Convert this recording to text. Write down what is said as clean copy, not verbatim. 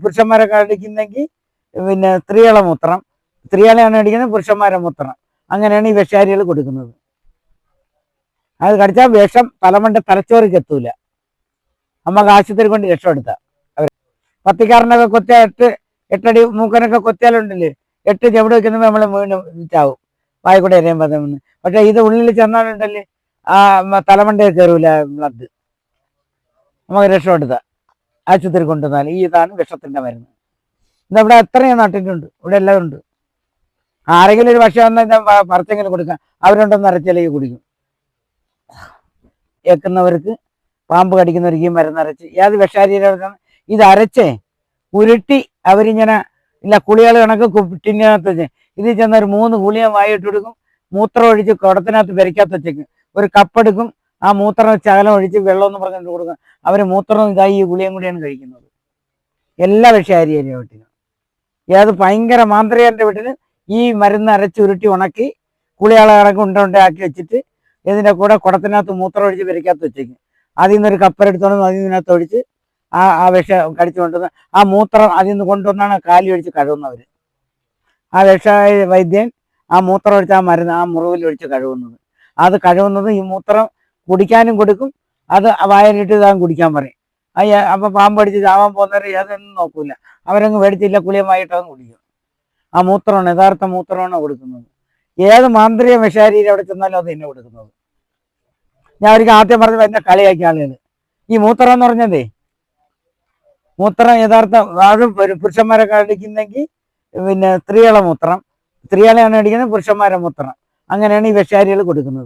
പുരുഷന്മാരൊക്കെ അടിക്കുന്നെങ്കിൽ പിന്നെ സ്ത്രീകളെ മൂത്രം, സ്ത്രീകളെയാണ് അടിക്കുന്നത് പുരുഷന്മാരെ മൂത്രം. അങ്ങനെയാണ് ഈ വിഷാരികൾ കൊടുക്കുന്നത്. അത് കടിച്ചാൽ വിഷം തലമണ്ട തലച്ചോറിക്ക് എത്തൂല. നമുക്ക് ആശുപത്രി കൊണ്ട് രക്ഷപ്പെടുത്താം. അവർ പത്തിക്കാരനൊക്കെ കൊത്തിയാൽ എട്ടടി മൂക്കനൊക്കെ കൊത്തിയാലുണ്ടല്ലേ 8 ചെവിട് വെക്കുമ്പോൾ നമ്മൾ വീണ് ചാവും, വായിക്കൂടെ എറിയാൻ പറഞ്ഞു. പക്ഷെ ഇത് ഉള്ളിൽ ചെന്നാലുണ്ടല്ലേ ആ തലമണ്ടയിൽ കയറൂല ബ്ലഡ്. നമുക്ക് രക്ഷപ്പെടുത്താം ആശുപത്രി കൊണ്ടുവന്നാൽ. ഇതാണ് വിഷത്തിന്റെ മരുന്ന്. ഇതവിടെ എത്രയും നാട്ടിട്ടുണ്ട്, ഇവിടെ എല്ലാം ഉണ്ട്. ആരെങ്കിലും ഒരു വിഷം വന്നാൽ പറിച്ചെങ്കിലും കൊടുക്കാം, അവരുണ്ടെന്ന് അരച്ചിലേക്ക് കുടിക്കും. ഏക്കുന്നവർക്ക്, പാമ്പ് കടിക്കുന്നവർക്ക് ഈ മരുന്നരച്ച് ഏത് വിഷാരീരം ഇത് അരച്ചേ ഉരുട്ടി അവരിങ്ങനെ ഇല്ല കുളികൾ കണക്ക് ടിന്നകത്ത് ഇതിൽ ചെന്നൊരു 3 ഗുളിക വായിട്ട് കൊടുക്കും. മൂത്രം ഒഴിച്ച് കുടത്തിനകത്ത് പെരയ്ക്കകത്ത് വെച്ചേക്കും. ഒരു കപ്പെടുക്കും, ആ മൂത്രം ശകലം ഒഴിച്ച് വെള്ളമെന്ന് പറഞ്ഞിട്ട് കൊടുക്കും. അവർ മൂത്രം ഇതായി ഈ ഗുളിയും കൂടിയാണ് കഴിക്കുന്നത്. എല്ലാ വിഷാരിയുടെ വീട്ടിലും. ഏത് ഭയങ്കര മാന്ത്രികന്റെ വീട്ടിൽ ഈ മരുന്ന് അരച്ച് ഉരുട്ടി ഉണക്കി കുളിയാളെ കണക്ക് ഉണ്ടാക്കി വെച്ചിട്ട് ഇതിൻ്റെ കൂടെ കുടത്തിനകത്ത് മൂത്രം ഒഴിച്ച് പെരയ്ക്കകത്ത് വെച്ചേക്കും. അതിൽ നിന്നൊരു കപ്പരെടുത്തോണ്ട് അതിൽ നിന്നകത്ത് ഒഴിച്ച് ആ വിഷം കടിച്ചു കൊണ്ടുവന്ന് ആ മൂത്രം അതിൽ നിന്ന് കൊണ്ടുവന്നാണ് കാലി ഒഴിച്ച് കഴുകുന്നവർ. ആ വൈദ്യൻ ആ മൂത്രം ഒഴിച്ച് ആ മരുന്ന് ആ മുറിവിൽ ഒഴിച്ച് കഴുകുന്നത്. അത് കഴുകുന്നത് ഈ മൂത്രം കുടിക്കാനും കൊടുക്കും. അത് വായലിട്ട് ഇതാകും കുടിക്കാൻ പറയും. അപ്പം പാമ്പ് അടിച്ച് ചാവാൻ പോകുന്നവരെ ഏതൊന്നും നോക്കൂല, അവരങ്ങ് മേടിച്ചില്ല കുളിയമായിട്ടങ്ങ് കുടിക്കും. ആ മൂത്രമാണ് യഥാർത്ഥ മൂത്രമാണ് കൊടുക്കുന്നത്. ഏത് മാന്ത്രിക വിഷാരീരം അവിടെ ചെന്നാലും അത് തന്നെ കൊടുക്കുന്നത്. ഞാൻ ഒരിക്കൽ ആദ്യം പറഞ്ഞപ്പോൾ എന്നെ കളിയാക്കിയ ആളുകൾ. ഈ മൂത്രം എന്ന് പറഞ്ഞതേ മൂത്രം യഥാർത്ഥ അത് പുരുഷന്മാരൊക്കെ അടിക്കുന്നെങ്കിൽ പിന്നെ സ്ത്രീകളെ മൂത്രം, സ്ത്രീകളെയാണ് അടിക്കുന്നത് പുരുഷന്മാരെ മൂത്രം. അങ്ങനെയാണ് ഈ വിഷാരികൾ കൊടുക്കുന്നത്.